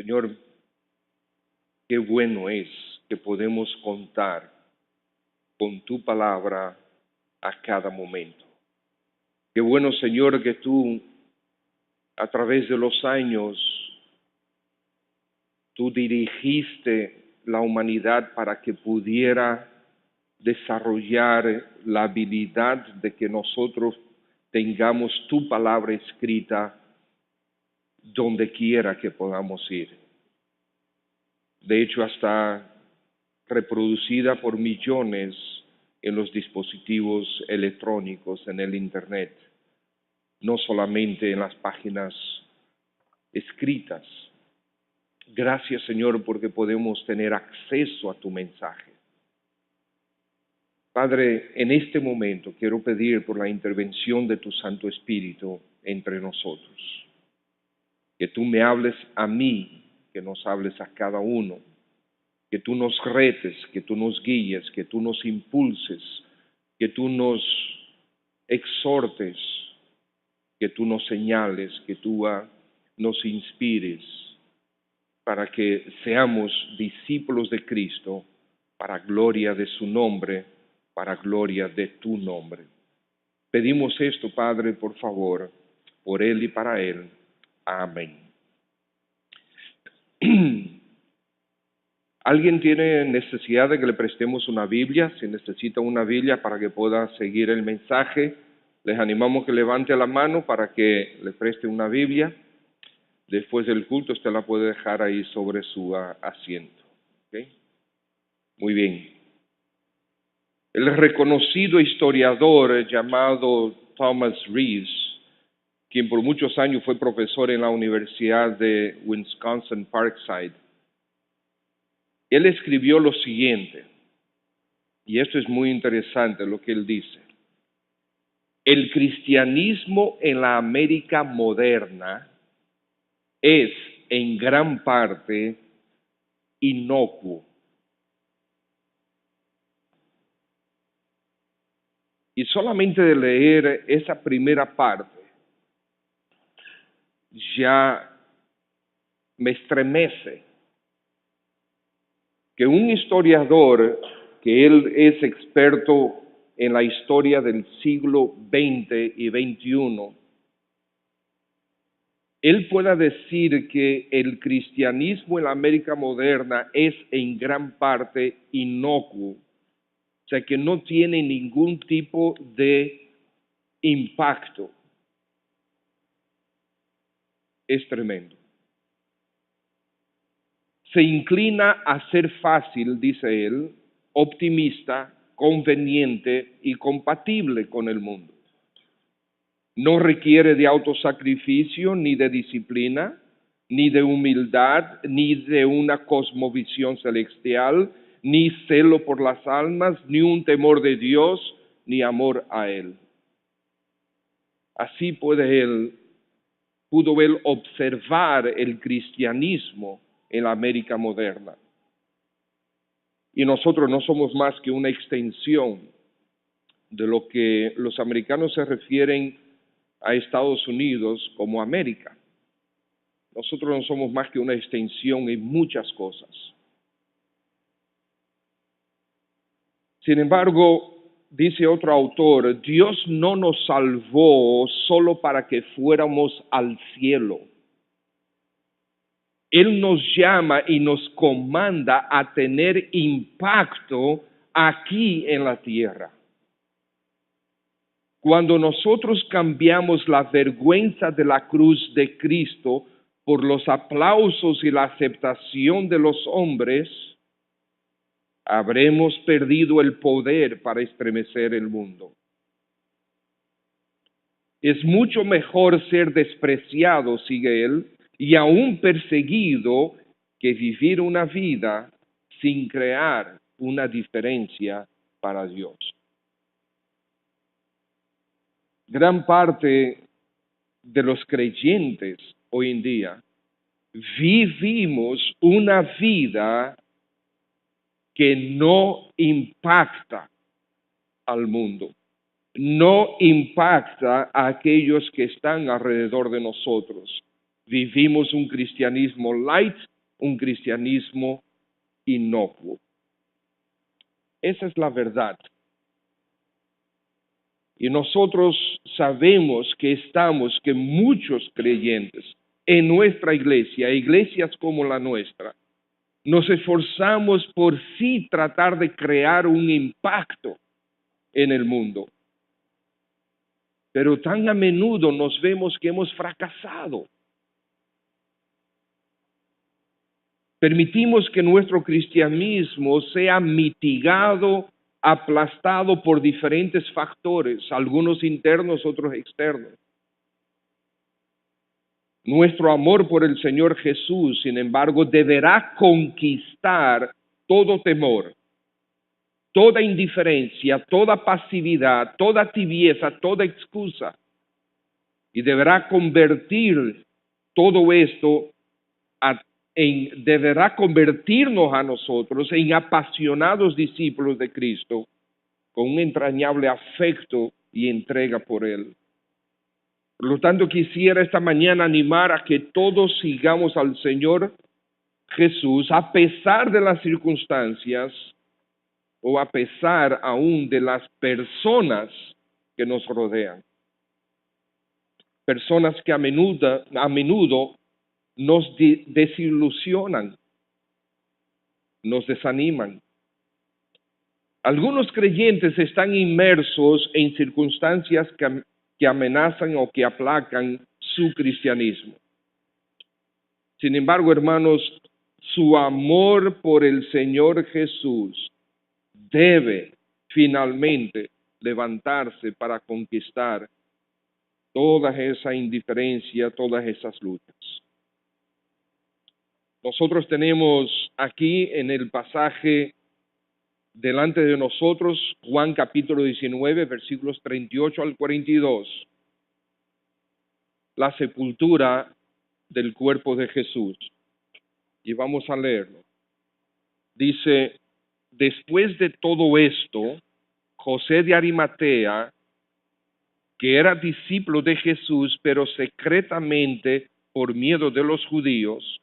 Señor, qué bueno es que podemos contar con tu palabra a cada momento. Qué bueno, Señor, que tú, a través de los años, tú dirigiste la humanidad para que pudiera desarrollar la habilidad de que nosotros tengamos tu palabra escrita donde quiera que podamos ir. De hecho, hasta reproducida por millones en los dispositivos electrónicos, en el Internet, no solamente en las páginas escritas. Gracias, Señor, porque podemos tener acceso a tu mensaje. Padre, en este momento quiero pedir por la intervención de tu Santo Espíritu entre nosotros. Que tú me hables a mí, que nos hables a cada uno. Que tú nos retes, que tú nos guíes, que tú nos impulses, que tú nos exhortes, que tú nos señales, que tú nos inspires, para que seamos discípulos de Cristo, para gloria de su nombre, para gloria de tu nombre. Pedimos esto, Padre, por favor, por Él y para Él. Amén. ¿Alguien tiene necesidad de que le prestemos una Biblia? Si necesita una Biblia para que pueda seguir el mensaje, les animamos que levante la mano para que le preste una Biblia. Después del culto usted la puede dejar ahí sobre su asiento. ¿Okay? Muy bien. El reconocido historiador llamado Thomas Reeves, quien por muchos años fue profesor en la Universidad de Wisconsin-Parkside, él escribió lo siguiente, y esto es muy interesante lo que él dice. El cristianismo en la América moderna es en gran parte inocuo. Y solamente de leer esa primera parte ya me estremece que un historiador, que él es experto en la historia del siglo XX y XXI, él pueda decir que el cristianismo en la América moderna es en gran parte inocuo, o sea que no tiene ningún tipo de impacto. Es tremendo. Se inclina a ser fácil, dice él, optimista, conveniente y compatible con el mundo. No requiere de autosacrificio, ni de disciplina, ni de humildad, ni de una cosmovisión celestial, ni celo por las almas, ni un temor de Dios, ni amor a Él. Así pudo él observar el cristianismo en la América moderna. Y nosotros no somos más que una extensión de lo que los americanos se refieren a Estados Unidos como América. Nosotros no somos más que una extensión en muchas cosas. Sin embargo, dice otro autor, Dios no nos salvó solo para que fuéramos al cielo. Él nos llama y nos comanda a tener impacto aquí en la tierra. Cuando nosotros cambiamos la vergüenza de la cruz de Cristo por los aplausos y la aceptación de los hombres, habremos perdido el poder para estremecer el mundo. Es mucho mejor ser despreciado, sigue él, y aún perseguido, que vivir una vida sin crear una diferencia para Dios. Gran parte de los creyentes hoy en día vivimos una vida que no impacta al mundo, no impacta a aquellos que están alrededor de nosotros. Vivimos un cristianismo light, un cristianismo inocuo. Esa es la verdad. Y nosotros sabemos que muchos creyentes en nuestra iglesia, iglesias como la nuestra, nos esforzamos por sí tratar de crear un impacto en el mundo. Pero tan a menudo nos vemos que hemos fracasado. Permitimos que nuestro cristianismo sea mitigado, aplastado por diferentes factores, algunos internos, otros externos. Nuestro amor por el Señor Jesús, sin embargo, deberá conquistar todo temor, toda indiferencia, toda pasividad, toda tibieza, toda excusa, y deberá convertir todo esto deberá convertirnos a nosotros en apasionados discípulos de Cristo, con un entrañable afecto y entrega por Él. Por lo tanto, quisiera esta mañana animar a que todos sigamos al Señor Jesús a pesar de las circunstancias o a pesar aún de las personas que nos rodean. Personas que a menudo nos desilusionan, nos desaniman. Algunos creyentes están inmersos en circunstancias que amenazan o que aplacan su cristianismo. Sin embargo, hermanos, su amor por el Señor Jesús debe finalmente levantarse para conquistar toda esa indiferencia, todas esas luchas. Nosotros tenemos aquí en el pasaje delante de nosotros, Juan capítulo 19, versículos 38 al 42, la sepultura del cuerpo de Jesús. Y vamos a leerlo. Dice, después de todo esto, José de Arimatea, que era discípulo de Jesús, pero secretamente por miedo de los judíos,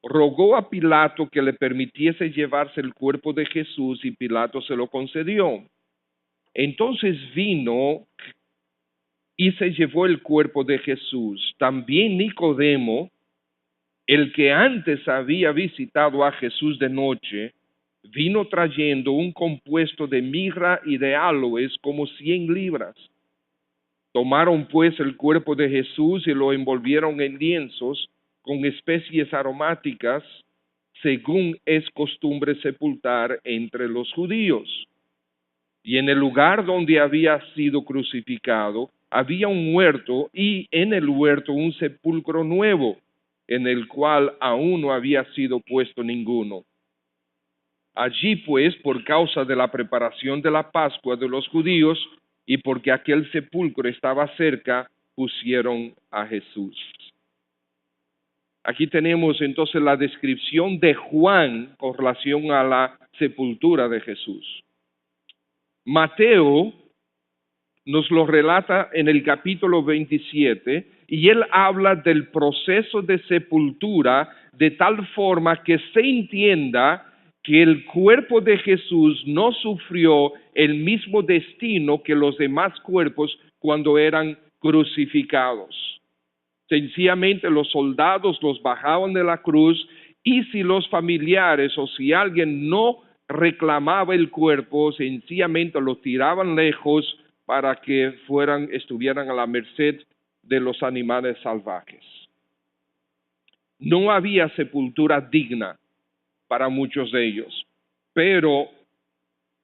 rogó a Pilato que le permitiese llevarse el cuerpo de Jesús y Pilato se lo concedió. Entonces vino y se llevó el cuerpo de Jesús. También Nicodemo, el que antes había visitado a Jesús de noche, vino trayendo un compuesto de mirra y de aloes como 100 libras. Tomaron pues el cuerpo de Jesús y lo envolvieron en lienzos con especies aromáticas, según es costumbre sepultar entre los judíos. Y en el lugar donde había sido crucificado, había un huerto, y en el huerto un sepulcro nuevo, en el cual aún no había sido puesto ninguno. Allí pues, por causa de la preparación de la Pascua de los judíos, y porque aquel sepulcro estaba cerca, pusieron a Jesús. Aquí tenemos entonces la descripción de Juan con relación a la sepultura de Jesús. Mateo nos lo relata en el capítulo 27 y él habla del proceso de sepultura de tal forma que se entienda que el cuerpo de Jesús no sufrió el mismo destino que los demás cuerpos cuando eran crucificados. Sencillamente los soldados los bajaban de la cruz y si los familiares o si alguien no reclamaba el cuerpo, sencillamente lo tiraban lejos para que estuvieran a la merced de los animales salvajes. No había sepultura digna para muchos de ellos, pero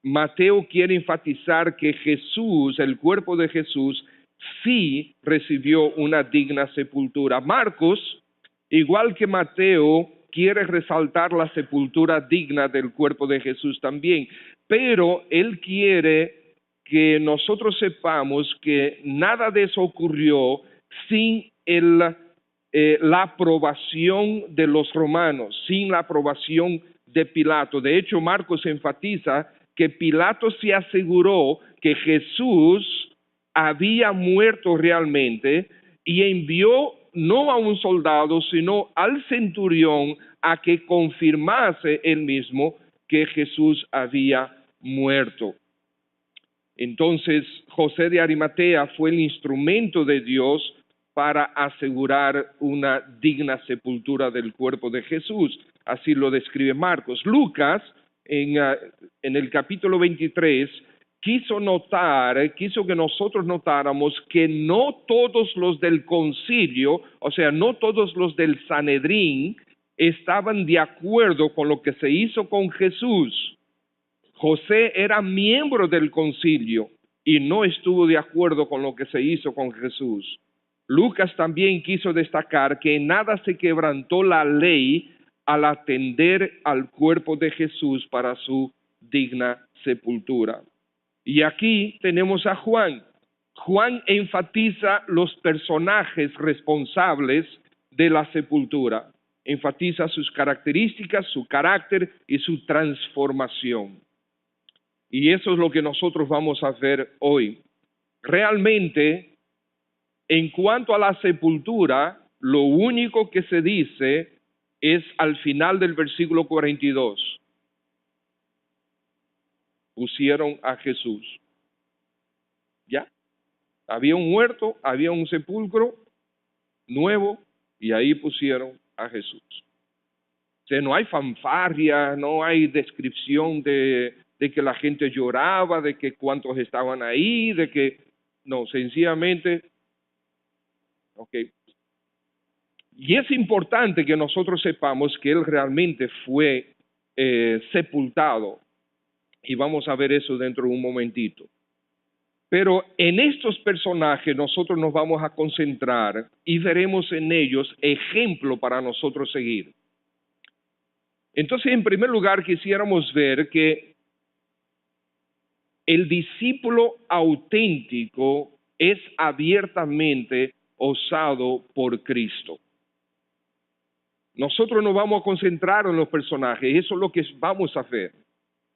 Mateo quiere enfatizar que Jesús, el cuerpo de Jesús, sí recibió una digna sepultura. Marcos, igual que Mateo, quiere resaltar la sepultura digna del cuerpo de Jesús también, pero él quiere que nosotros sepamos que nada de eso ocurrió sin la aprobación de los romanos, sin la aprobación de Pilato. De hecho, Marcos enfatiza que Pilato se aseguró que Jesús había muerto realmente y envió no a un soldado, sino al centurión, a que confirmase él mismo que Jesús había muerto. Entonces, José de Arimatea fue el instrumento de Dios para asegurar una digna sepultura del cuerpo de Jesús. Así lo describe Marcos. Lucas, en el capítulo 23, quiso que nosotros notáramos que no todos los del concilio, o sea, no todos los del Sanedrín, estaban de acuerdo con lo que se hizo con Jesús. José era miembro del concilio y no estuvo de acuerdo con lo que se hizo con Jesús. Lucas también quiso destacar que en nada se quebrantó la ley al atender al cuerpo de Jesús para su digna sepultura. Y aquí tenemos a Juan. Juan enfatiza los personajes responsables de la sepultura. Enfatiza sus características, su carácter y su transformación. Y eso es lo que nosotros vamos a ver hoy. Realmente, en cuanto a la sepultura, lo único que se dice es al final del versículo 42. Pusieron a Jesús. ¿Ya? Había un muerto, había un sepulcro nuevo y ahí pusieron a Jesús. O sea, no hay fanfarria, no hay descripción de que la gente lloraba, de que cuántos estaban ahí, de que, no, sencillamente, ok. Y es importante que nosotros sepamos que él realmente fue sepultado, y vamos a ver eso dentro de un momentito. Pero en estos personajes nosotros nos vamos a concentrar y veremos en ellos ejemplo para nosotros seguir. Entonces, en primer lugar, quisiéramos ver que el discípulo auténtico es abiertamente osado por Cristo. Nosotros nos vamos a concentrar en los personajes, eso es lo que vamos a hacer.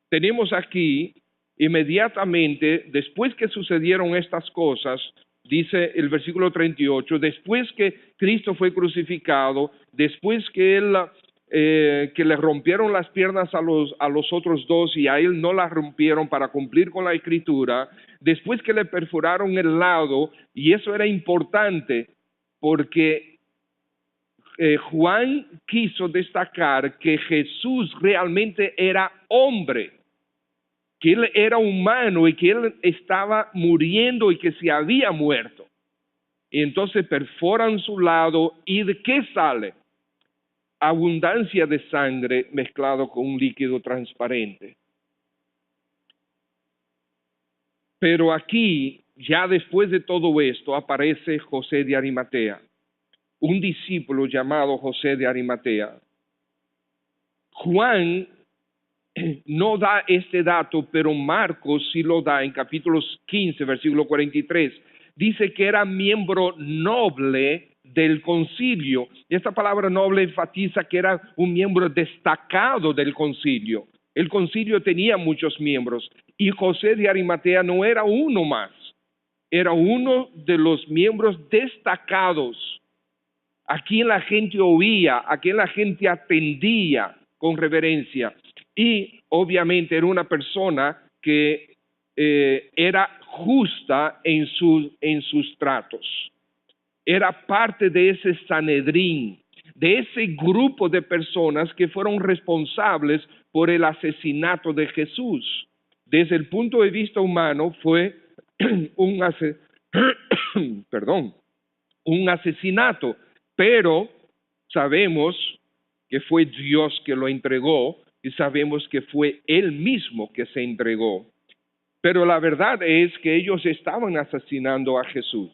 Tenemos aquí, inmediatamente, después que sucedieron estas cosas, dice el versículo 38, después que Cristo fue crucificado, después que que le rompieron las piernas a los otros dos y a él no las rompieron para cumplir con la escritura, después que le perforaron el lado, y eso era importante porque Juan quiso destacar que Jesús realmente era hombre, que él era humano y que él estaba muriendo y que se había muerto. Y entonces perforan su lado y ¿de qué sale? Abundancia de sangre mezclado con un líquido transparente. Pero aquí, ya después de todo esto, aparece José de Arimatea, un discípulo llamado José de Arimatea. Juan no da este dato, pero Marcos sí lo da en capítulos 15, versículo 43. Dice que era miembro noble del concilio. Esta palabra noble enfatiza que era un miembro destacado del concilio. El concilio tenía muchos miembros y José de Arimatea no era uno más, era uno de los miembros destacados, a quien la gente oía, a quien la gente atendía con reverencia. Y obviamente era una persona que era justa en sus tratos. Era parte de ese Sanedrín, de ese grupo de personas que fueron responsables por el asesinato de Jesús. Desde el punto de vista humano fue un asesinato, pero sabemos que fue Dios que lo entregó y sabemos que fue Él mismo que se entregó. Pero la verdad es que ellos estaban asesinando a Jesús.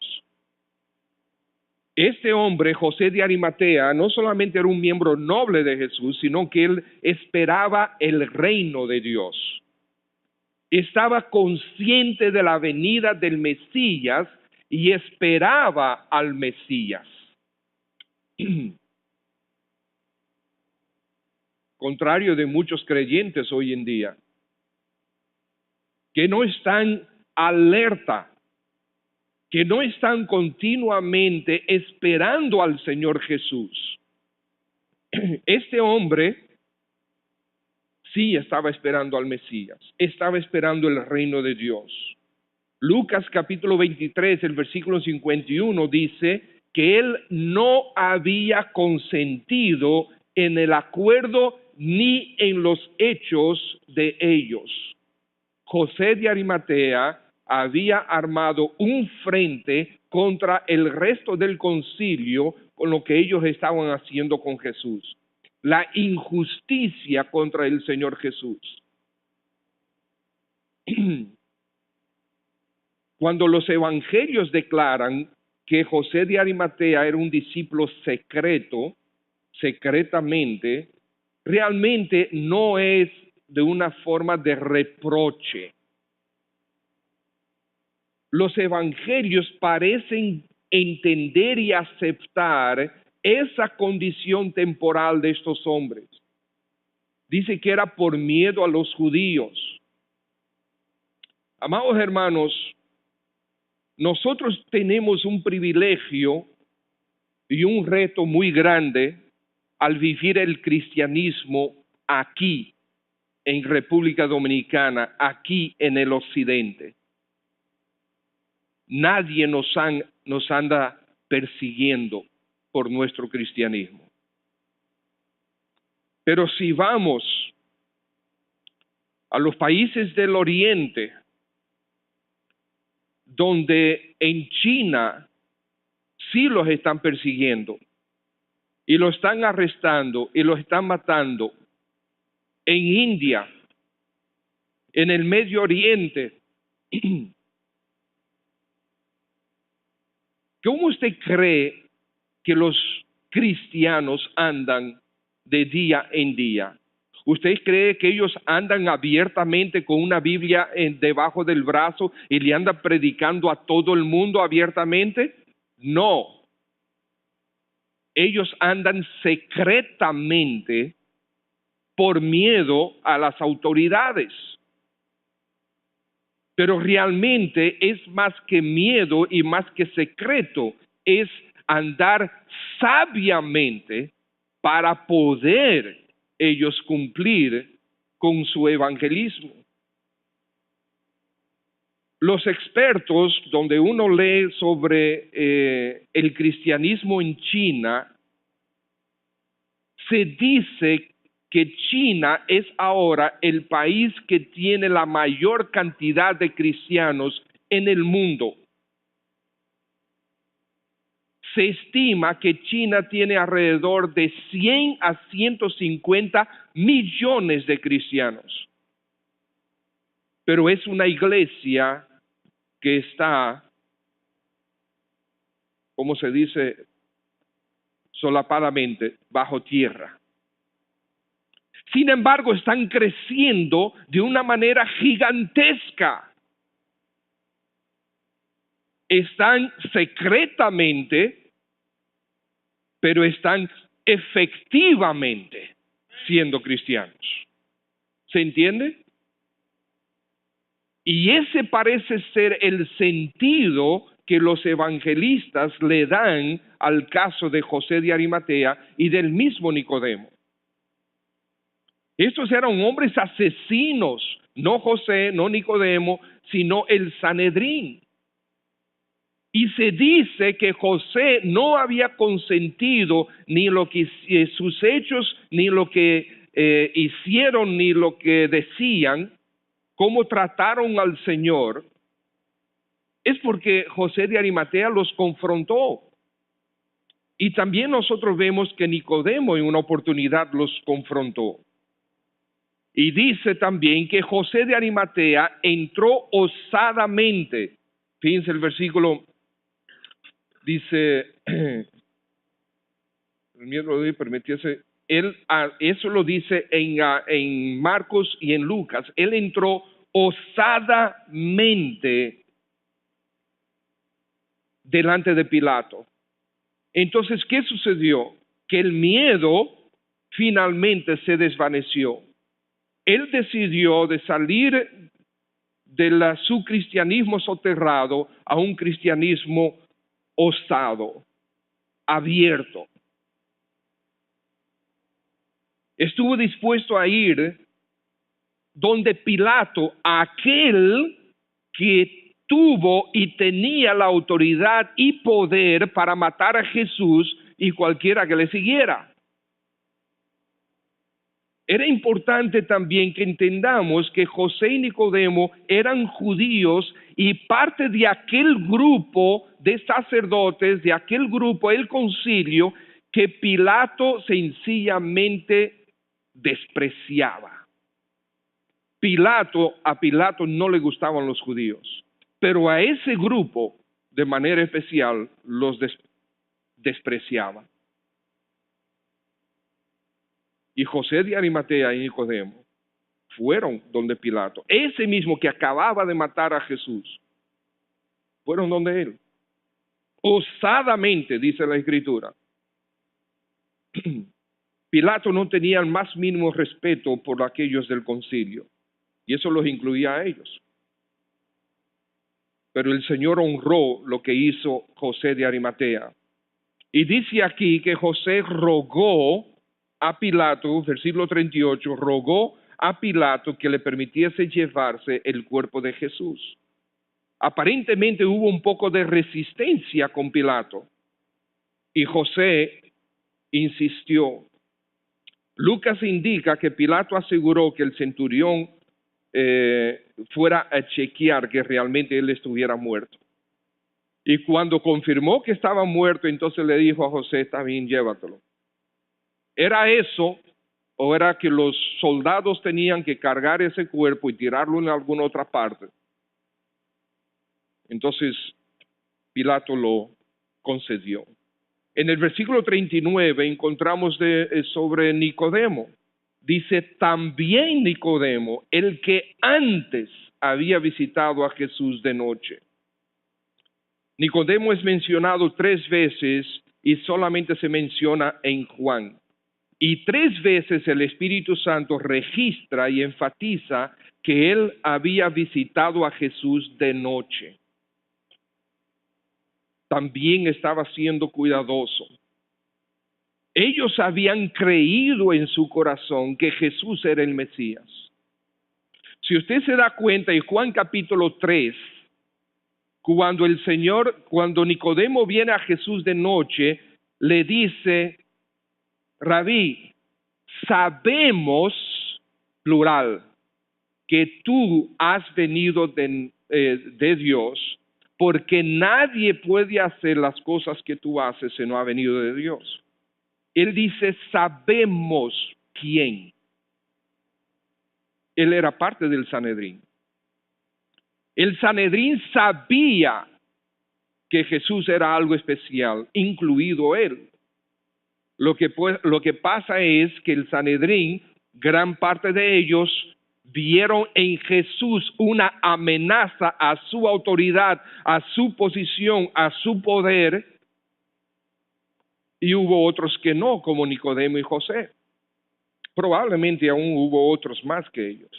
Este hombre, José de Arimatea, no solamente era un miembro noble de Jesús, sino que él esperaba el reino de Dios. Estaba consciente de la venida del Mesías y esperaba al Mesías. Contrario de muchos creyentes hoy en día, que no están alerta, que no están continuamente esperando al Señor Jesús. Este hombre sí estaba esperando al Mesías, estaba esperando el reino de Dios. Lucas capítulo 23, el versículo 51 dice que él no había consentido en el acuerdo ni en los hechos de ellos. José de Arimatea había armado un frente contra el resto del concilio con lo que ellos estaban haciendo con Jesús. La injusticia contra el Señor Jesús. Cuando los evangelios declaran que José de Arimatea era un discípulo secreto, secretamente, realmente no es de una forma de reproche. Los evangelios parecen entender y aceptar esa condición temporal de estos hombres. Dice que era por miedo a los judíos. Amados hermanos, nosotros tenemos un privilegio y un reto muy grande al vivir el cristianismo aquí, en República Dominicana, aquí en el occidente. Nadie nos anda persiguiendo por nuestro cristianismo. Pero si vamos a los países del Oriente, donde en China sí los están persiguiendo y los están arrestando y los están matando, en India, en el Medio Oriente, ¿cómo usted cree que los cristianos andan de día en día? ¿Usted cree que ellos andan abiertamente con una Biblia debajo del brazo y le andan predicando a todo el mundo abiertamente? No. Ellos andan secretamente por miedo a las autoridades. Pero realmente es más que miedo y más que secreto, es andar sabiamente para poder ellos cumplir con su evangelismo. Los expertos, donde uno lee sobre el cristianismo en China, se dice que China es ahora el país que tiene la mayor cantidad de cristianos en el mundo. Se estima que China tiene alrededor de 100 a 150 millones de cristianos. Pero es una iglesia que está, como se dice solapadamente, bajo tierra. Sin embargo, están creciendo de una manera gigantesca. Están secretamente, pero están efectivamente siendo cristianos. ¿Se entiende? Y ese parece ser el sentido que los evangelistas le dan al caso de José de Arimatea y del mismo Nicodemo. Estos eran hombres asesinos, no José, no Nicodemo, sino el Sanedrín. Y se dice que José no había consentido ni lo que sus hechos, ni lo que hicieron, ni lo que decían, cómo trataron al Señor, es porque José de Arimatea los confrontó. Y también nosotros vemos que Nicodemo en una oportunidad los confrontó. Y dice también que José de Arimatea entró osadamente. Fíjense el versículo, dice, el miedo de permitirse, eso lo dice en Marcos y en Lucas. Él entró osadamente delante de Pilato. Entonces, ¿qué sucedió? Que el miedo finalmente se desvaneció. Él decidió de salir su cristianismo soterrado a un cristianismo osado, abierto. Estuvo dispuesto a ir donde Pilato, aquel que tuvo y tenía la autoridad y poder para matar a Jesús y cualquiera que le siguiera. Era importante también que entendamos que José y Nicodemo eran judíos y parte de aquel grupo de sacerdotes, de aquel grupo, el concilio, que Pilato sencillamente despreciaba. A Pilato no le gustaban los judíos, pero a ese grupo de manera especial los despreciaba. Y José de Arimatea y Nicodemo fueron donde Pilato, ese mismo que acababa de matar a Jesús, fueron donde él. Osadamente, dice la Escritura. Pilato no tenía el más mínimo respeto por aquellos del concilio, y eso los incluía a ellos. Pero el Señor honró lo que hizo José de Arimatea. Y dice aquí que José rogó a Pilato, versículo 38, rogó a Pilato que le permitiese llevarse el cuerpo de Jesús. Aparentemente hubo un poco de resistencia con Pilato, y José insistió. Lucas indica que Pilato aseguró que el centurión fuera a chequear que realmente él estuviera muerto. Y cuando confirmó que estaba muerto, entonces le dijo a José, está bien, llévatelo. ¿Era eso o era que los soldados tenían que cargar ese cuerpo y tirarlo en alguna otra parte? Entonces Pilato lo concedió. En el versículo 39 encontramos sobre Nicodemo. Dice, también Nicodemo, el que antes había visitado a Jesús de noche. Nicodemo es mencionado 3 veces y solamente se menciona en Juan. Y 3 veces el Espíritu Santo registra y enfatiza que él había visitado a Jesús de noche. También estaba siendo cuidadoso. Ellos habían creído en su corazón que Jesús era el Mesías. Si usted se da cuenta en Juan capítulo 3, cuando Nicodemo viene a Jesús de noche, le dice, Rabí, sabemos, plural, que tú has venido de Dios, porque nadie puede hacer las cosas que tú haces si no ha venido de Dios. Él dice, sabemos quién. Él era parte del Sanedrín. El Sanedrín sabía que Jesús era algo especial, incluido él. Lo que pasa es que el Sanedrín, gran parte de ellos, vieron en Jesús una amenaza a su autoridad, a su posición, a su poder, y hubo otros que no, como Nicodemo y José. Probablemente aún hubo otros más que ellos.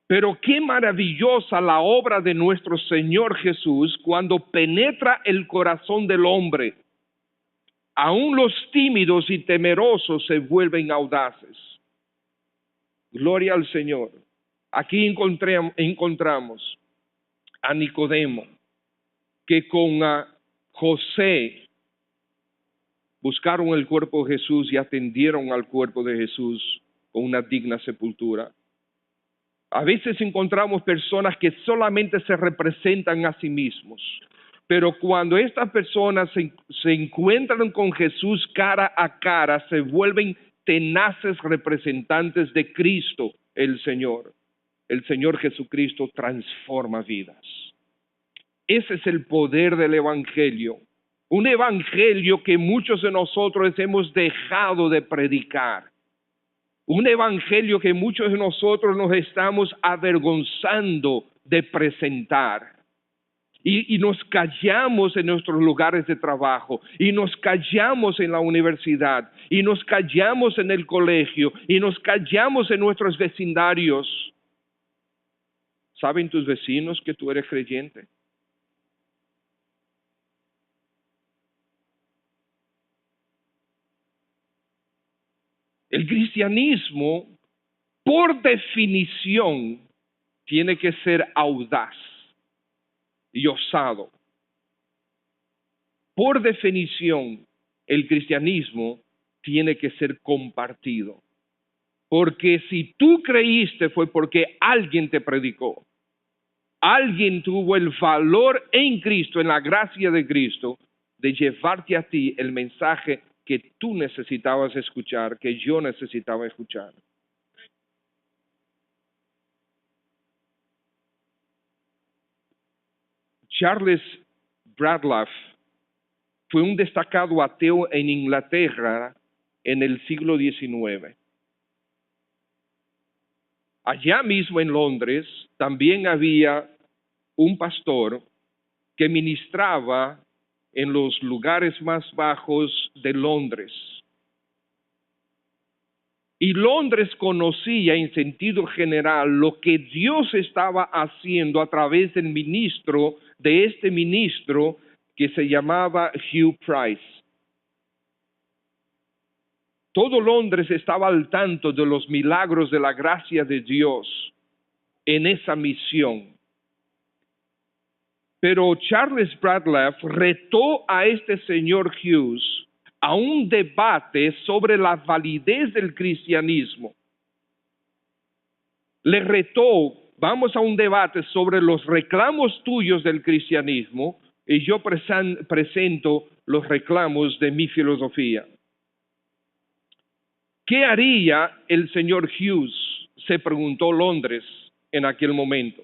Pero qué maravillosa la obra de nuestro Señor Jesús cuando penetra el corazón del hombre. Aún los tímidos y temerosos se vuelven audaces. Gloria al Señor. Aquí encontramos a Nicodemo, que con José buscaron el cuerpo de Jesús y atendieron al cuerpo de Jesús con una digna sepultura. A veces encontramos personas que solamente se representan a sí mismos, pero cuando estas personas se encuentran con Jesús cara a cara, se vuelven tenaces representantes de Cristo, el Señor. El Señor Jesucristo transforma vidas. Ese es el poder del Evangelio. Un evangelio que muchos de nosotros hemos dejado de predicar. Un evangelio que muchos de nosotros nos estamos avergonzando de presentar. Y nos callamos en nuestros lugares de trabajo, y nos callamos en la universidad, y nos callamos en el colegio, y nos callamos en nuestros vecindarios. ¿Saben tus vecinos que tú eres creyente? El cristianismo, por definición, tiene que ser audaz y osado. Por definición, el cristianismo tiene que ser compartido. Porque si tú creíste fue porque alguien te predicó. Alguien tuvo el valor en Cristo, en la gracia de Cristo, de llevarte a ti el mensaje que tú necesitabas escuchar, que yo necesitaba escuchar. Charles Bradlaugh fue un destacado ateo en Inglaterra en el siglo XIX. Allá mismo en Londres también había un pastor que ministraba en los lugares más bajos de Londres. Y Londres conocía en sentido general lo que Dios estaba haciendo a través del ministro, de este ministro que se llamaba Hugh Price. Todo Londres estaba al tanto de los milagros de la gracia de Dios en esa misión. Pero Charles Bradlaugh retó a este señor Hughes a un debate sobre la validez del cristianismo. Le retó, vamos a un debate sobre los reclamos tuyos del cristianismo y yo presento los reclamos de mi filosofía. ¿Qué haría el señor Hughes? Se preguntó Londres en aquel momento.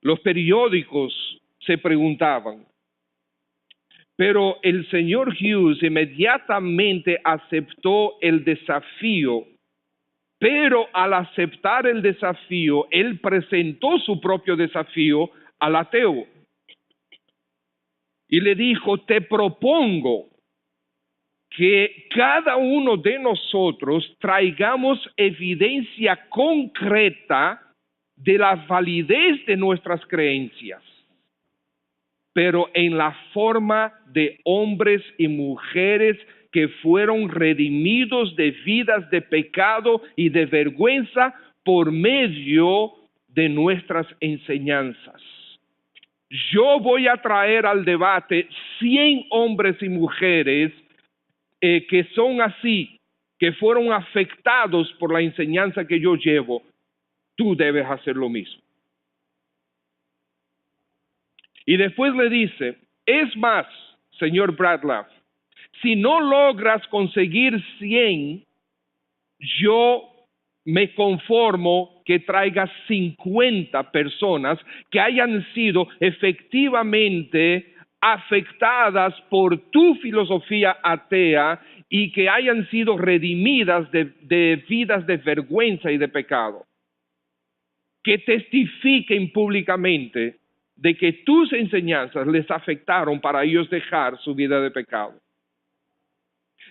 Los periódicos se preguntaban, pero el señor Hughes inmediatamente aceptó el desafío, pero al aceptar el desafío, él presentó su propio desafío al ateo y le dijo, te propongo que cada uno de nosotros traigamos evidencia concreta de la validez de nuestras creencias, pero en la forma de hombres y mujeres que fueron redimidos de vidas de pecado y de vergüenza por medio de nuestras enseñanzas. Yo voy a traer al debate 100 hombres y mujeres que son así, que fueron afectados por la enseñanza que yo llevo. Tú debes hacer lo mismo. Y después le dice, es más, señor Bradlaugh, si no logras conseguir 100, yo me conformo que traigas 50 personas que hayan sido efectivamente afectadas por tu filosofía atea y que hayan sido redimidas de vidas de vergüenza y de pecado. Que testifiquen públicamente de que tus enseñanzas les afectaron para ellos dejar su vida de pecado.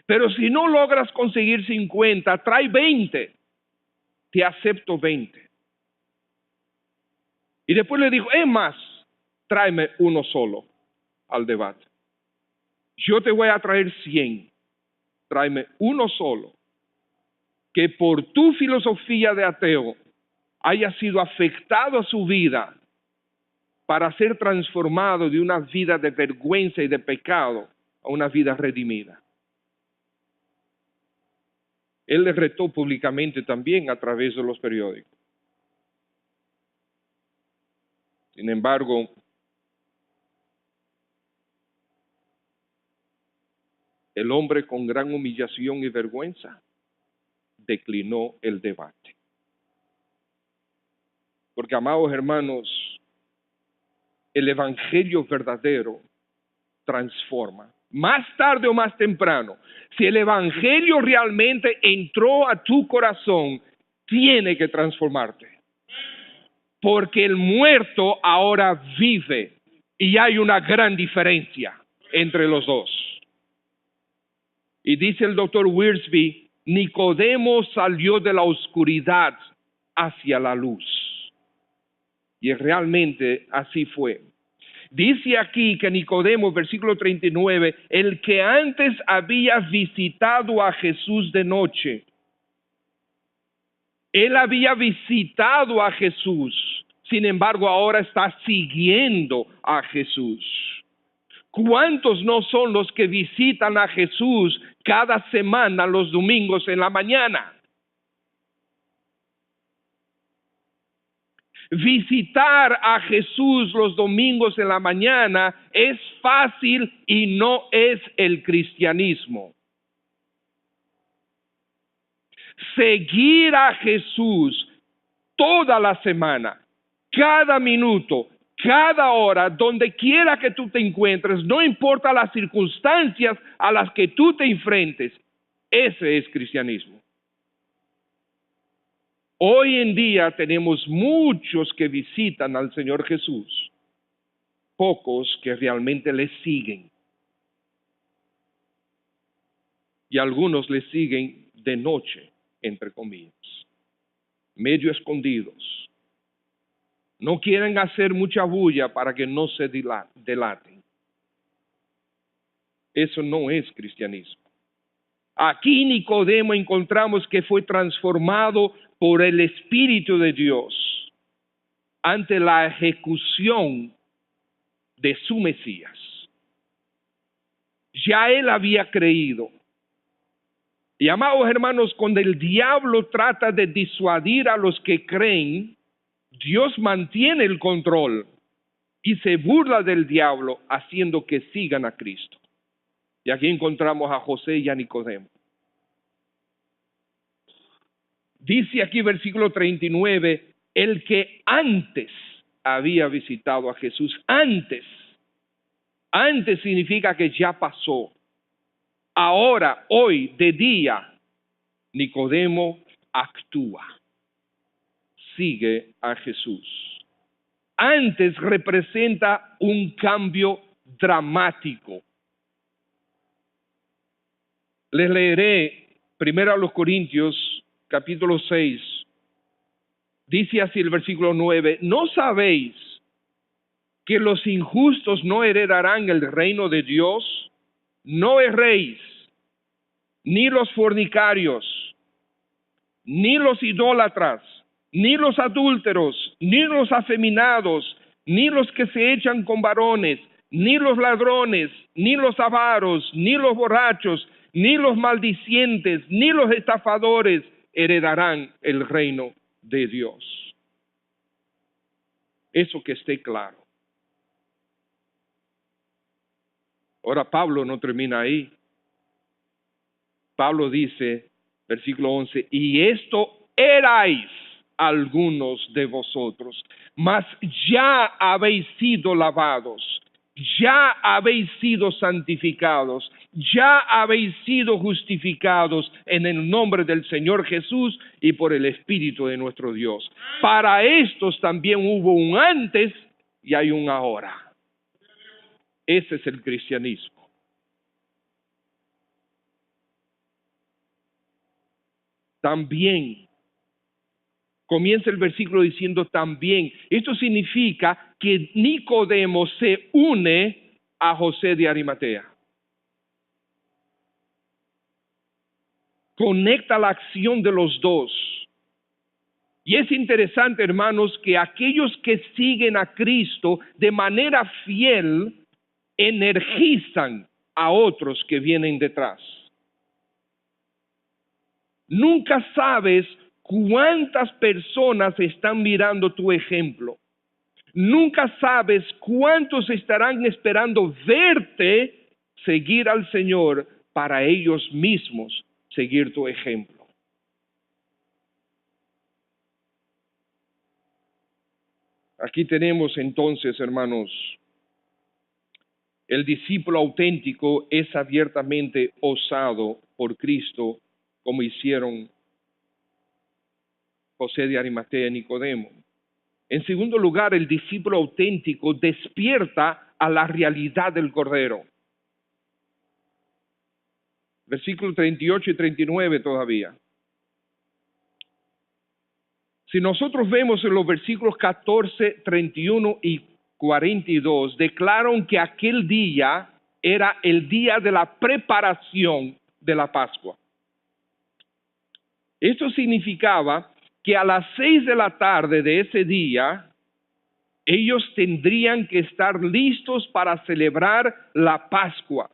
Pero si no logras conseguir 50, trae 20. Te acepto 20. Y después le dijo, es más, tráeme uno solo al debate. Yo te voy a traer 100. Tráeme uno solo que por tu filosofía de ateo haya sido afectado a su vida para ser transformado de una vida de vergüenza y de pecado a una vida redimida. Él le retó públicamente también a través de los periódicos. Sin embargo, el hombre con gran humillación y vergüenza declinó el debate. Porque, amados hermanos, el evangelio verdadero transforma. Más tarde o más temprano, si el evangelio realmente entró a tu corazón, tiene que transformarte. Porque el muerto ahora vive y hay una gran diferencia entre los dos. Y dice el doctor Wiersbe, Nicodemo salió de la oscuridad hacia la luz. Y realmente así fue. Dice aquí que Nicodemo, versículo 39, el que antes había visitado a Jesús de noche. Él había visitado a Jesús, sin embargo ahora está siguiendo a Jesús. ¿Cuántos no son los que visitan a Jesús cada semana los domingos en la mañana? Visitar a Jesús los domingos en la mañana es fácil y no es el cristianismo. Seguir a Jesús toda la semana, cada minuto, cada hora, donde quiera que tú te encuentres, no importa las circunstancias a las que tú te enfrentes, ese es cristianismo. Hoy en día tenemos muchos que visitan al Señor Jesús, pocos que realmente le siguen. Y algunos le siguen de noche, entre comillas, medio escondidos. No quieren hacer mucha bulla para que no se delaten. Eso no es cristianismo. Aquí Nicodemo encontramos que fue transformado por el Espíritu de Dios ante la ejecución de su Mesías. Ya él había creído. Y amados hermanos, cuando el diablo trata de disuadir a los que creen, Dios mantiene el control y se burla del diablo haciendo que sigan a Cristo. Y aquí encontramos a José y a Nicodemo. Dice aquí versículo 39, el que antes había visitado a Jesús. Antes significa que ya pasó. Ahora, hoy, de día, Nicodemo actúa. Sigue a Jesús. Antes representa un cambio dramático. Les leeré primero a los Corintios, capítulo 6. Dice así el versículo 9, ¿no sabéis que los injustos no heredarán el reino de Dios? No erréis, ni los fornicarios, ni los idólatras, ni los adúlteros, ni los afeminados, ni los que se echan con varones, ni los ladrones, ni los avaros, ni los borrachos, ni los maldicientes, ni los estafadores heredarán el reino de Dios. Eso que esté claro. Ahora Pablo no termina ahí. Pablo dice, versículo 11, y esto erais algunos de vosotros, mas ya habéis sido lavados, ya habéis sido santificados, ya habéis sido justificados en el nombre del Señor Jesús y por el Espíritu de nuestro Dios. Para estos también hubo un antes y hay un ahora. Ese es el cristianismo. También, comienza el versículo diciendo también. Esto significa que Nicodemo se une a José de Arimatea. Conecta la acción de los dos. Y es interesante, hermanos, que aquellos que siguen a Cristo de manera fiel energizan a otros que vienen detrás. Nunca sabes cuántas personas están mirando tu ejemplo. Nunca sabes cuántos estarán esperando verte seguir al Señor para ellos mismos seguir tu ejemplo. Aquí tenemos entonces, hermanos, el discípulo auténtico es abiertamente osado por Cristo, como hicieron José de Arimatea y Nicodemo. En segundo lugar, el discípulo auténtico despierta a la realidad del Cordero. Versículos 38 y 39 todavía. Si nosotros vemos en los versículos 14, 31 y 42, declaran que aquel día era el día de la preparación de la Pascua. Esto significaba que a las 6 de la tarde de ese día, ellos tendrían que estar listos para celebrar la Pascua.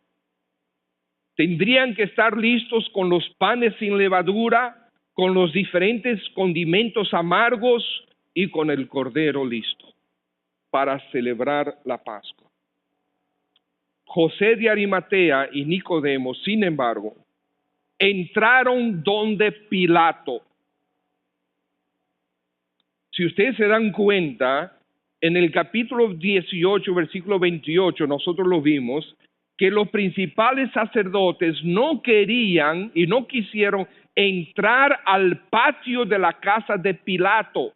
Tendrían que estar listos con los panes sin levadura, con los diferentes condimentos amargos y con el cordero listo para celebrar la Pascua. José de Arimatea y Nicodemo, sin embargo, entraron donde Pilato. Si ustedes se dan cuenta, en el capítulo 18, versículo 28, nosotros lo vimos, que los principales sacerdotes no querían y no quisieron entrar al patio de la casa de Pilato,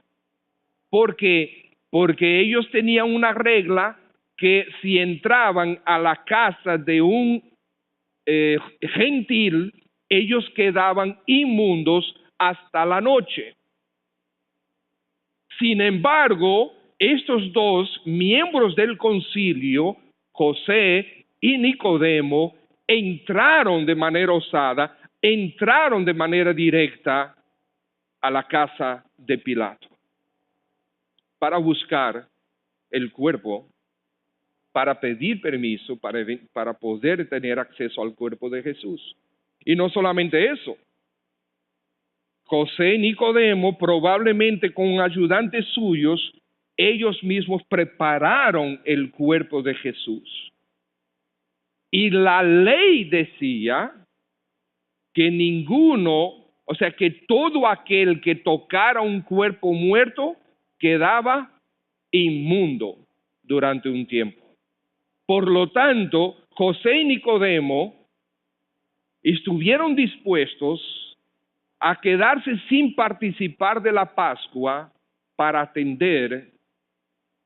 porque ellos tenían una regla que si entraban a la casa de un gentil, ellos quedaban inmundos hasta la noche. Sin embargo, estos dos miembros del concilio, José y Nicodemo, entraron de manera osada, entraron de manera directa a la casa de Pilato para buscar el cuerpo, para pedir permiso, para poder tener acceso al cuerpo de Jesús. Y no solamente eso, José y Nicodemo, probablemente con ayudantes suyos, ellos mismos prepararon el cuerpo de Jesús. Y la ley decía que que todo aquel que tocara un cuerpo muerto quedaba inmundo durante un tiempo. Por lo tanto, José y Nicodemo estuvieron dispuestos a quedarse sin participar de la Pascua para atender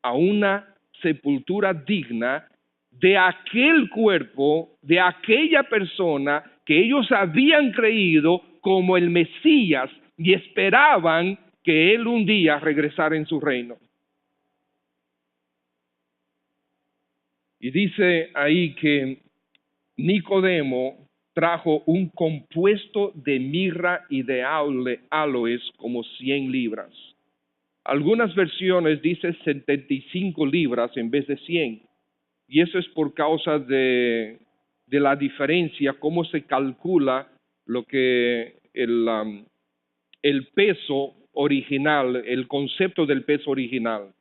a una sepultura digna de aquel cuerpo, de aquella persona que ellos habían creído como el Mesías y esperaban que él un día regresara en su reino. Y dice ahí que Nicodemo trajo un compuesto de mirra y de aloes como 100 libras. Algunas versiones dicen 75 libras en vez de 100. Y eso es por causa de la diferencia, cómo se calcula lo que el peso original, el concepto del peso original.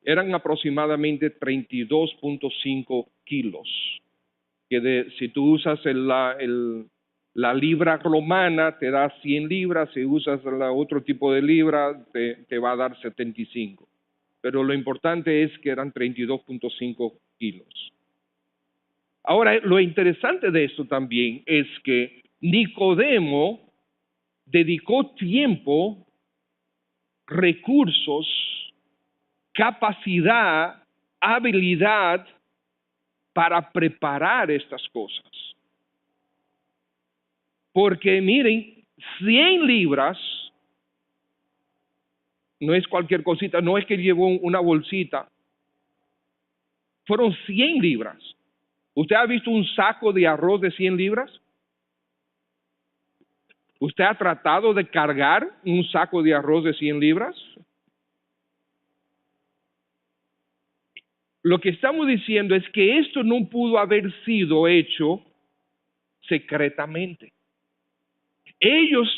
Eran aproximadamente 32.5 kilos. Que si tú usas la libra romana, te da 100 libras, si usas otro tipo de libra, te va a dar 75. Pero lo importante es que eran 32.5 kilos. Ahora, lo interesante de esto también es que Nicodemo dedicó tiempo, recursos, capacidad, habilidad para preparar estas cosas. Porque miren, 100 libras no es cualquier cosita, no es que llevó una bolsita. Fueron 100 libras. ¿Usted ha visto un saco de arroz de 100 libras? ¿Usted ha tratado de cargar un saco de arroz de 100 libras? Lo que estamos diciendo es que esto no pudo haber sido hecho secretamente. Ellos,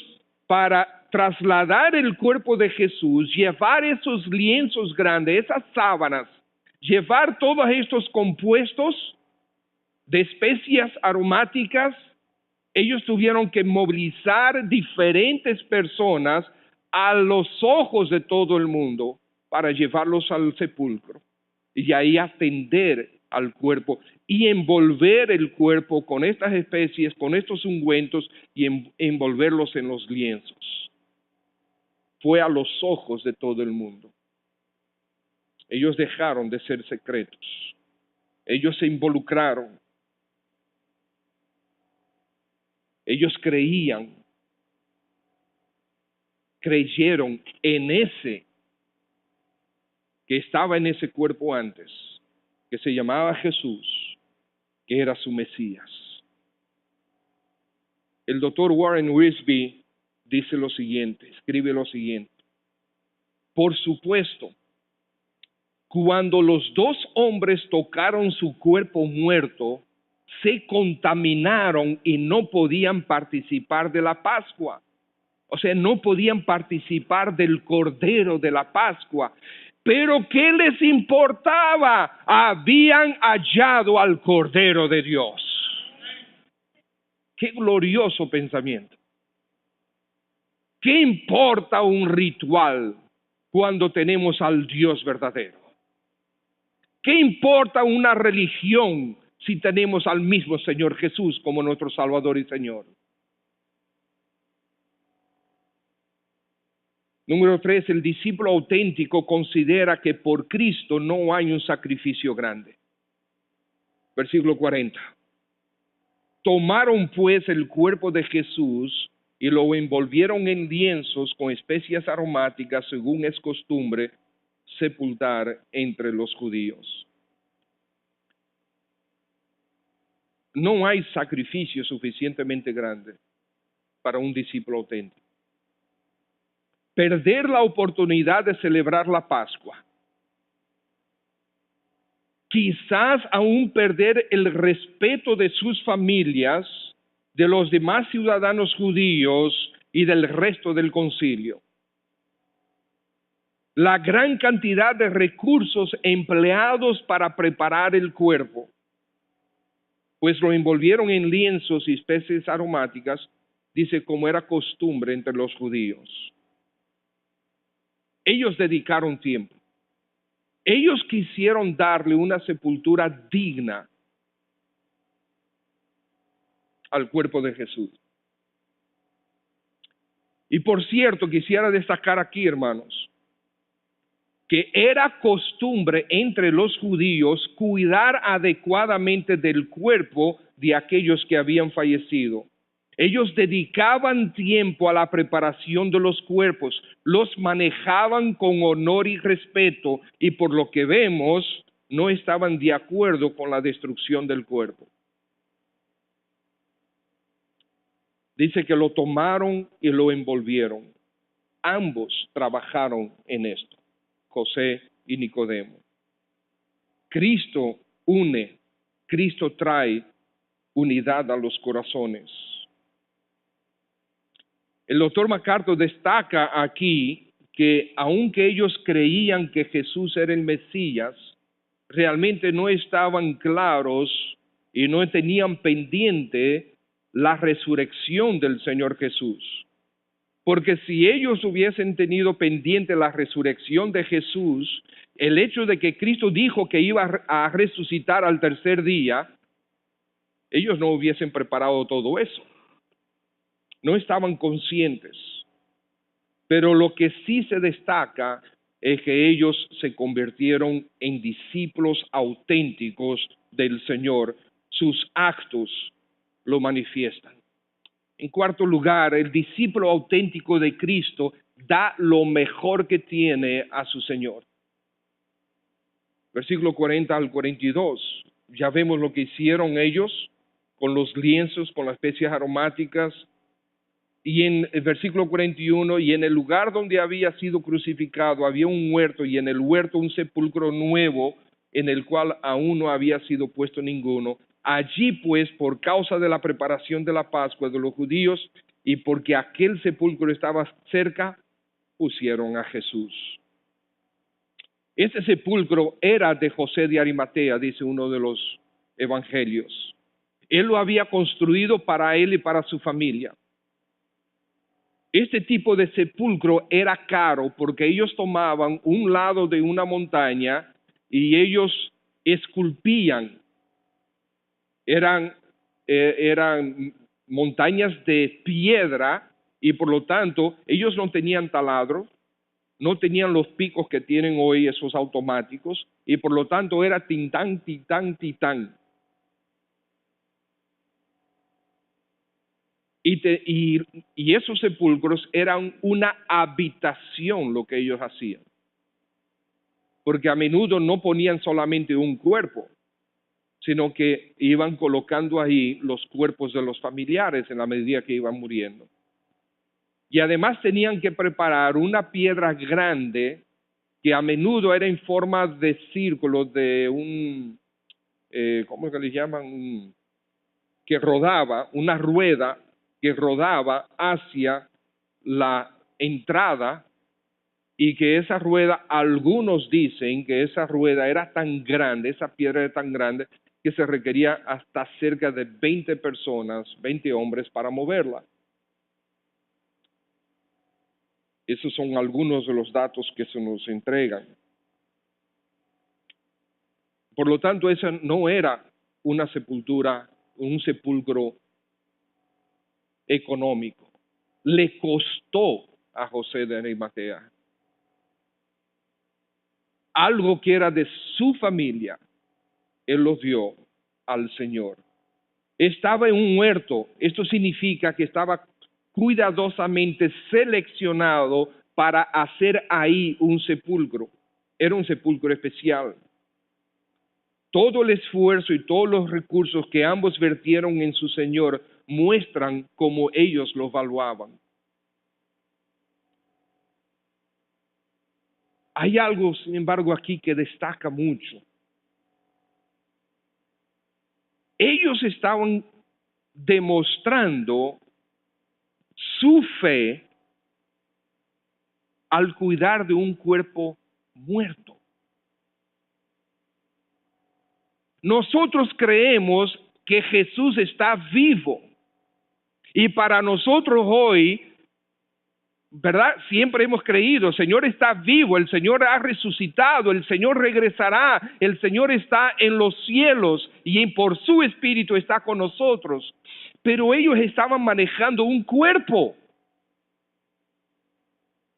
para trasladar el cuerpo de Jesús, llevar esos lienzos grandes, esas sábanas, llevar todos estos compuestos de especias aromáticas, ellos tuvieron que movilizar diferentes personas a los ojos de todo el mundo para llevarlos al sepulcro y ahí atender al cuerpo y envolver el cuerpo con estas especies, con estos ungüentos y envolverlos en los lienzos. Fue a los ojos de todo el mundo. Ellos dejaron de ser secretos. Ellos se involucraron. Ellos creían. creyeron en ese que estaba en ese cuerpo antes, que se llamaba Jesús, que era su Mesías. El doctor Warren Wiersbe dice lo siguiente, escribe lo siguiente: por supuesto, cuando los dos hombres tocaron su cuerpo muerto, se contaminaron y no podían participar de la Pascua. O sea, no podían participar del Cordero de la Pascua. Pero ¿qué les importaba? Habían hallado al Cordero de Dios. Qué glorioso pensamiento. ¿Qué importa un ritual cuando tenemos al Dios verdadero? ¿Qué importa una religión si tenemos al mismo Señor Jesús como nuestro Salvador y Señor? Número 3, el discípulo auténtico considera que por Cristo no hay un sacrificio grande. Versículo 40. Tomaron pues el cuerpo de Jesús y lo envolvieron en lienzos con especias aromáticas, según es costumbre sepultar entre los judíos. No hay sacrificio suficientemente grande para un discípulo auténtico. Perder la oportunidad de celebrar la Pascua, quizás aún perder el respeto de sus familias, de los demás ciudadanos judíos y del resto del concilio. La gran cantidad de recursos empleados para preparar el cuerpo, pues lo envolvieron en lienzos y especies aromáticas, dice, como era costumbre entre los judíos. Ellos dedicaron tiempo. Ellos quisieron darle una sepultura digna al cuerpo de Jesús. Y por cierto, quisiera destacar aquí, hermanos, que era costumbre entre los judíos cuidar adecuadamente del cuerpo de aquellos que habían fallecido. Ellos dedicaban tiempo a la preparación de los cuerpos, los manejaban con honor y respeto, y por lo que vemos, no estaban de acuerdo con la destrucción del cuerpo. Dice que lo tomaron y lo envolvieron. Ambos trabajaron en esto, José y Nicodemo. Cristo une, Cristo trae unidad a los corazones. El doctor MacArthur destaca aquí que aunque ellos creían que Jesús era el Mesías, realmente no estaban claros y no tenían pendiente la resurrección del Señor Jesús. Porque si ellos hubiesen tenido pendiente la resurrección de Jesús, el hecho de que Cristo dijo que iba a resucitar al tercer día, ellos no hubiesen preparado todo eso. No estaban conscientes. Pero lo que sí se destaca es que ellos se convirtieron en discípulos auténticos del Señor. Sus actos lo manifiestan. En cuarto lugar, el discípulo auténtico de Cristo da lo mejor que tiene a su Señor. Versículo 40 al 42. Ya vemos lo que hicieron ellos con los lienzos, con las especias aromáticas. Y en el versículo 41, y en el lugar donde había sido crucificado había un huerto, y en el huerto un sepulcro nuevo, en el cual aún no había sido puesto ninguno. Allí pues, por causa de la preparación de la Pascua de los judíos, y porque aquel sepulcro estaba cerca, pusieron a Jesús. Ese sepulcro era de José de Arimatea, dice uno de los evangelios. Él lo había construido para él y para su familia. Este tipo de sepulcro era caro porque ellos tomaban un lado de una montaña y ellos esculpían. Eran montañas de piedra y por lo tanto ellos no tenían taladro, no tenían los picos que tienen hoy esos automáticos y por lo tanto era titán, titán, titán. Y esos sepulcros eran una habitación lo que ellos hacían. Porque a menudo no ponían solamente un cuerpo, sino que iban colocando ahí los cuerpos de los familiares en la medida que iban muriendo. Y además tenían que preparar una piedra grande que a menudo era en forma de círculo, de un, ¿cómo es que le llaman? Que rodaba, una rueda que rodaba hacia la entrada, y que esa rueda, algunos dicen que esa rueda era tan grande, esa piedra era tan grande, que se requería hasta cerca de 20 personas, 20 hombres para moverla. Esos son algunos de los datos que se nos entregan. Por lo tanto, esa no era una sepultura, un sepulcro económico. Le costó a José de Arimatea algo que era de su familia. Él lo dio al Señor. Estaba en un huerto. Esto significa que estaba cuidadosamente seleccionado para hacer ahí un sepulcro. Era un sepulcro especial. Todo el esfuerzo y todos los recursos que ambos vertieron en su Señor muestran cómo ellos lo valuaban. Hay algo, sin embargo, aquí que destaca mucho. Ellos estaban demostrando su fe al cuidar de un cuerpo muerto. Nosotros creemos que Jesús está vivo, y para nosotros hoy, ¿verdad? Siempre hemos creído, el Señor está vivo, el Señor ha resucitado, el Señor regresará, el Señor está en los cielos y por su Espíritu está con nosotros. Pero ellos estaban manejando un cuerpo.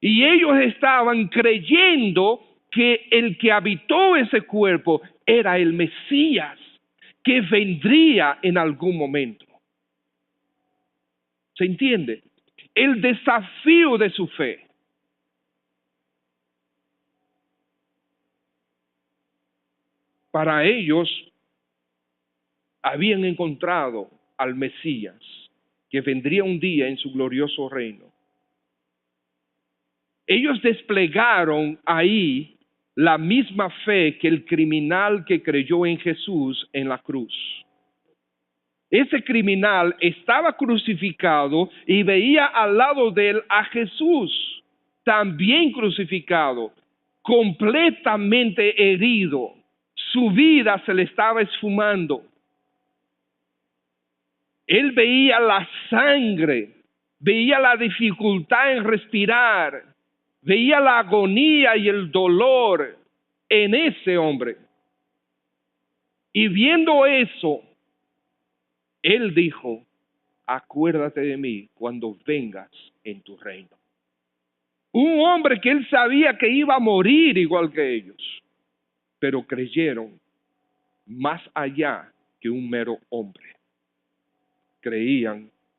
Y ellos estaban creyendo que el que habitó ese cuerpo era el Mesías, que vendría en algún momento. ¿Se entiende? El desafío de su fe. Para ellos habían encontrado al Mesías, que vendría un día en su glorioso reino. Ellos desplegaron ahí la misma fe que el criminal que creyó en Jesús en la cruz. Ese criminal estaba crucificado y veía al lado de él a Jesús, también crucificado, completamente herido. Su vida se le estaba esfumando. Él veía la sangre, veía la dificultad en respirar, veía la agonía y el dolor en ese hombre. Y viendo eso, él dijo: acuérdate de mí cuando vengas en tu reino. Un hombre que él sabía que iba a morir igual que ellos, pero creyeron más allá que un mero hombre.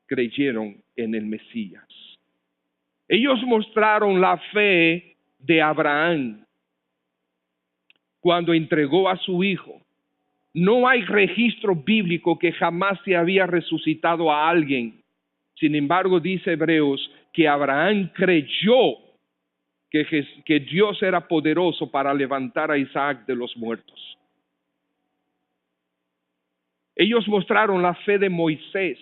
Creyeron en el Mesías. Ellos mostraron la fe de Abraham cuando entregó a su hijo. No hay registro bíblico que jamás se había resucitado a alguien. Sin embargo, dice Hebreos que Abraham creyó que Dios era poderoso para levantar a Isaac de los muertos. Ellos mostraron la fe de Moisés,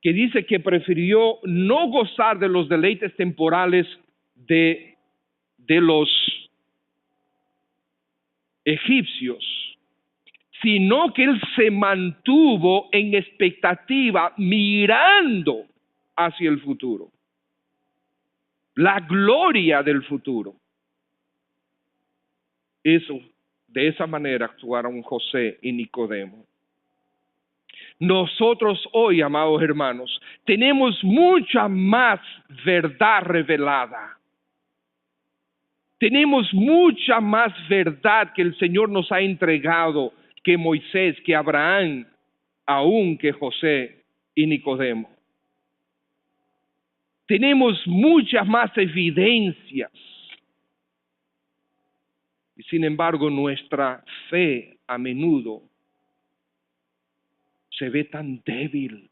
que dice que prefirió no gozar de los deleites temporales de los egipcios, sino que él se mantuvo en expectativa mirando hacia el futuro, la gloria del futuro. De esa manera actuaron José y Nicodemo. Nosotros hoy, amados hermanos, tenemos mucha más verdad revelada. Tenemos mucha más verdad que el Señor nos ha entregado, que Moisés, que Abraham, aún que José y Nicodemo. tenemos muchas más evidencias. Y sin embargo, nuestra fe a menudo se ve tan débil.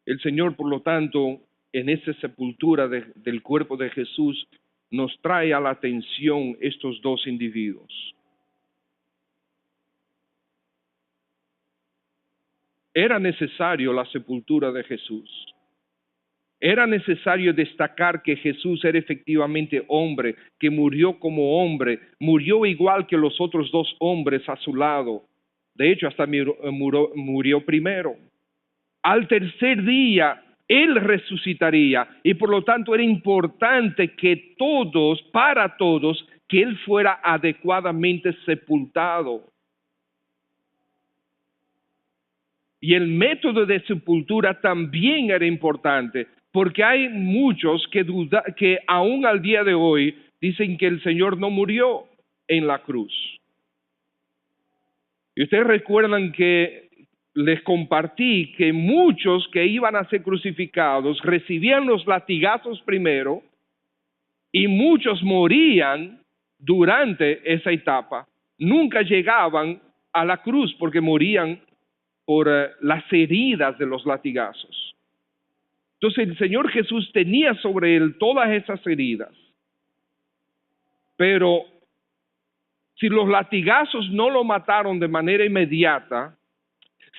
El Señor, por lo tanto, en esa sepultura del cuerpo de Jesús, nos trae a la atención estos dos individuos. Era necesario la sepultura de Jesús. Era necesario destacar que Jesús era efectivamente hombre, que murió como hombre, murió igual que los otros dos hombres a su lado. De hecho, hasta murió primero. Al tercer día, Él resucitaría y por lo tanto era importante que para todos, que Él fuera adecuadamente sepultado. Y el método de sepultura también era importante, porque hay muchos que aún al día de hoy dicen que el Señor no murió en la cruz. Y ustedes recuerdan que les compartí que muchos que iban a ser crucificados recibían los latigazos primero y muchos morían durante esa etapa. Nunca llegaban a la cruz porque morían por las heridas de los latigazos. Entonces el Señor Jesús tenía sobre Él todas esas heridas. Pero si los latigazos no lo mataron de manera inmediata,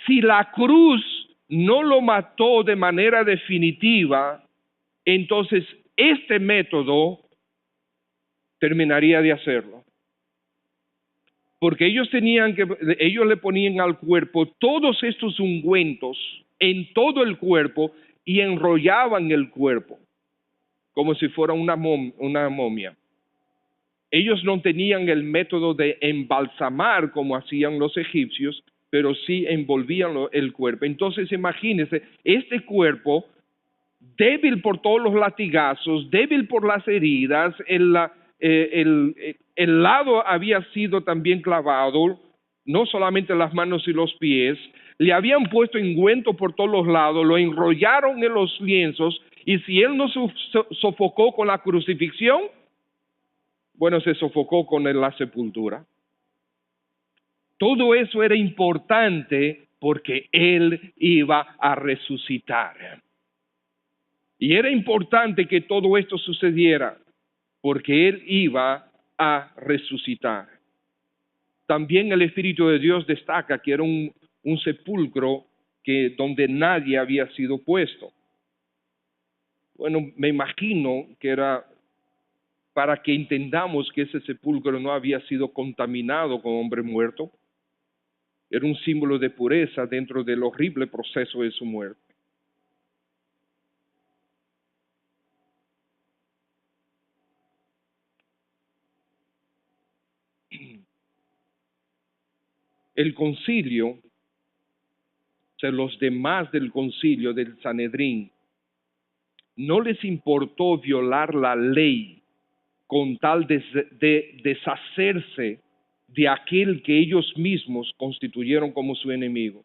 si la cruz no lo mató de manera definitiva, entonces este método terminaría de hacerlo. Porque ellos le ponían al cuerpo todos estos ungüentos en todo el cuerpo y enrollaban el cuerpo como si fuera una momia. Ellos no tenían el método de embalsamar como hacían los egipcios, pero sí envolvían el cuerpo. Entonces imagínense, este cuerpo débil por todos los latigazos, débil por las heridas, el lado había sido también clavado, no solamente las manos y los pies, le habían puesto ungüento por todos los lados, lo enrollaron en los lienzos, y si él no sofocó con la crucifixión, bueno, se sofocó con la sepultura. Todo eso era importante porque él iba a resucitar. Y era importante que todo esto sucediera porque Él iba a resucitar. También el Espíritu de Dios destaca que era un sepulcro donde nadie había sido puesto. Bueno, me imagino que era para que entendamos que ese sepulcro no había sido contaminado con hombre muerto. Era un símbolo de pureza dentro del horrible proceso de su muerte. El concilio, o sea, los demás del concilio del Sanedrín, no les importó violar la ley con tal de deshacerse de aquel que ellos mismos constituyeron como su enemigo.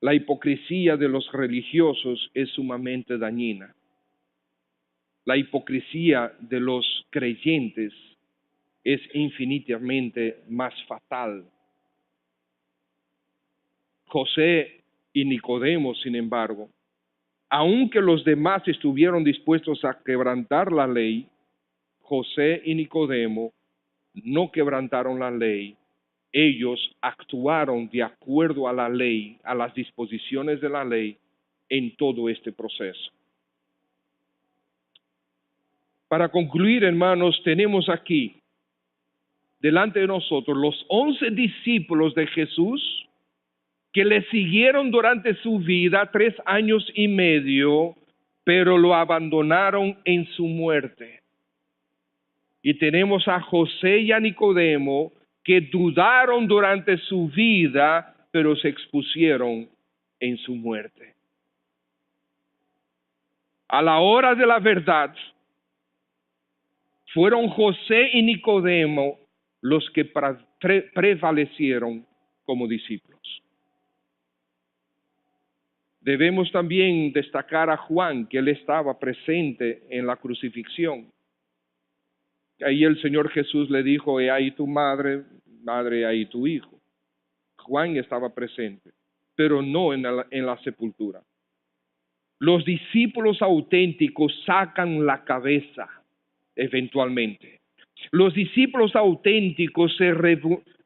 La hipocresía de los religiosos es sumamente dañina. La hipocresía de los creyentes es infinitamente más fatal. José y Nicodemo, sin embargo, aunque los demás estuvieron dispuestos a quebrantar la ley, José y Nicodemo no quebrantaron la ley. Ellos actuaron de acuerdo a la ley, a las disposiciones de la ley en todo este proceso. Para concluir, hermanos, tenemos aquí delante de nosotros los 11 discípulos de Jesús que le siguieron durante su vida 3 años y medio, pero lo abandonaron en su muerte. Y tenemos a José y a Nicodemo que dudaron durante su vida, pero se expusieron en su muerte. A la hora de la verdad, Fueron José y Nicodemo los que prevalecieron como discípulos. Debemos también destacar a Juan, que él estaba presente en la crucifixión. Ahí el Señor Jesús le dijo: he ahí tu madre, madre, ahí tu hijo. Juan estaba presente, pero no en la sepultura. Los discípulos auténticos sacan la cabeza eventualmente. Los discípulos auténticos se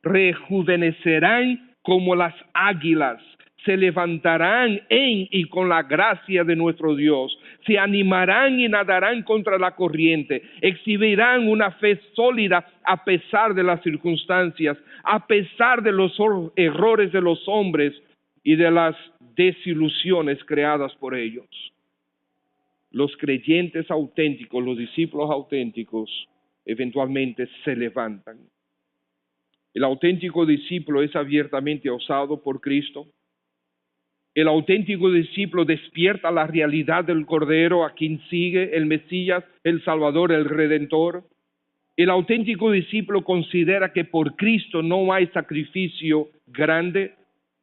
rejuvenecerán como las águilas, se levantarán en y con la gracia de nuestro Dios, se animarán y nadarán contra la corriente, exhibirán una fe sólida a pesar de las circunstancias, a pesar de los errores de los hombres y de las desilusiones creadas por ellos. Los creyentes auténticos, los discípulos auténticos, eventualmente se levantan. El auténtico discípulo es abiertamente usado por Cristo. El auténtico discípulo despierta la realidad del Cordero a quien sigue, el Mesías, el Salvador, el Redentor. El auténtico discípulo considera que por Cristo no hay sacrificio grande.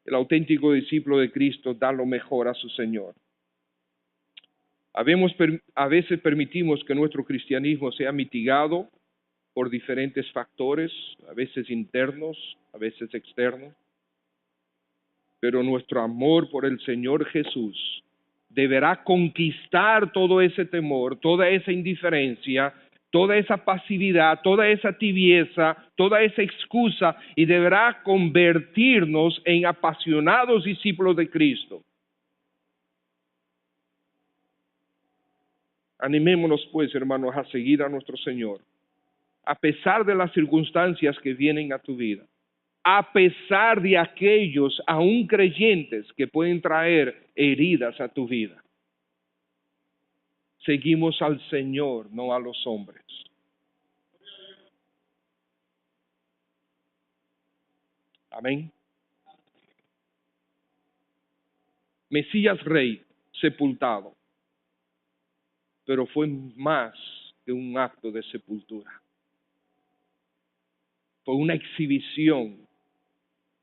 El auténtico discípulo de Cristo da lo mejor a su Señor. A veces permitimos que nuestro cristianismo sea mitigado por diferentes factores, a veces internos, a veces externos. Pero nuestro amor por el Señor Jesús deberá conquistar todo ese temor, toda esa indiferencia, toda esa pasividad, toda esa tibieza, toda esa excusa, y deberá convertirnos en apasionados discípulos de Cristo. Animémonos pues, hermanos, a seguir a nuestro Señor, a pesar de las circunstancias que vienen a tu vida, a pesar de aquellos aún creyentes que pueden traer heridas a tu vida. Seguimos al Señor, no a los hombres. Amén. Mesías Rey, sepultado, pero fue más que un acto de sepultura. Fue una exhibición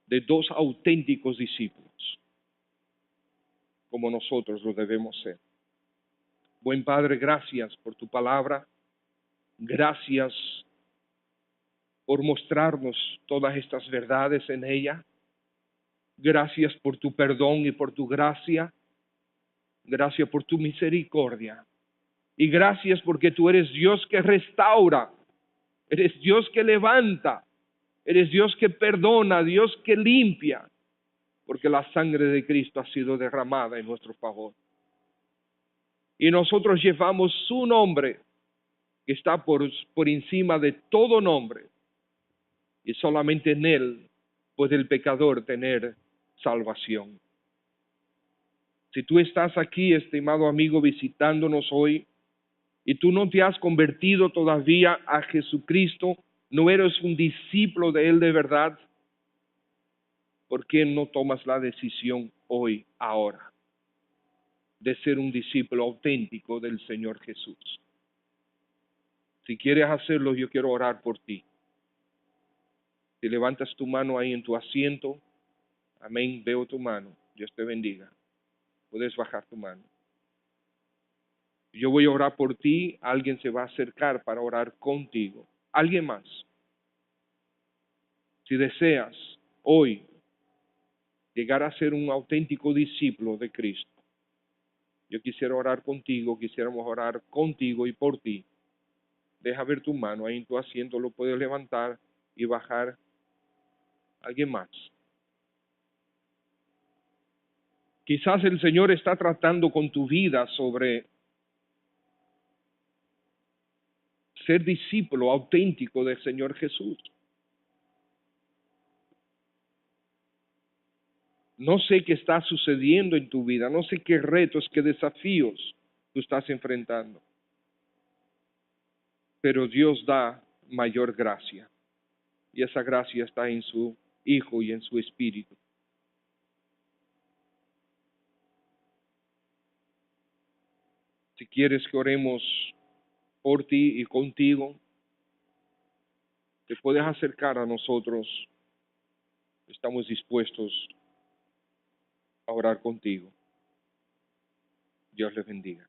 de dos auténticos discípulos, como nosotros lo debemos ser. Buen Padre, gracias por tu palabra. Gracias por mostrarnos todas estas verdades en ella. Gracias por tu perdón y por tu gracia. Gracias por tu misericordia. Y gracias porque tú eres Dios que restaura. Eres Dios que levanta. Eres Dios que perdona, Dios que limpia. Porque la sangre de Cristo ha sido derramada en nuestro favor. Y nosotros llevamos su nombre, que está por encima de todo nombre. Y solamente en Él puede el pecador tener salvación. Si tú estás aquí, estimado amigo, visitándonos hoy, y tú no te has convertido todavía a Jesucristo, no eres un discípulo de Él de verdad, ¿por qué no tomas la decisión hoy, ahora, de ser un discípulo auténtico del Señor Jesús? Si quieres hacerlo, yo quiero orar por ti. Si levantas tu mano ahí en tu asiento, amén, veo tu mano, Dios te bendiga. Puedes bajar tu mano. Yo voy a orar por ti, alguien se va a acercar para orar contigo. Alguien más. Si deseas hoy llegar a ser un auténtico discípulo de Cristo, yo quisiera orar contigo, quisiéramos orar contigo y por ti. Deja ver tu mano ahí en tu asiento, lo puedes levantar y bajar. Alguien más. Quizás el Señor está tratando con tu vida sobre ser discípulo auténtico del Señor Jesús. No sé qué está sucediendo en tu vida, no sé qué retos, qué desafíos tú estás enfrentando. Pero Dios da mayor gracia. Y esa gracia está en su Hijo y en su Espíritu. Si quieres que oremos por ti y contigo, te puedes acercar a nosotros. Estamos dispuestos a orar contigo. Dios les bendiga.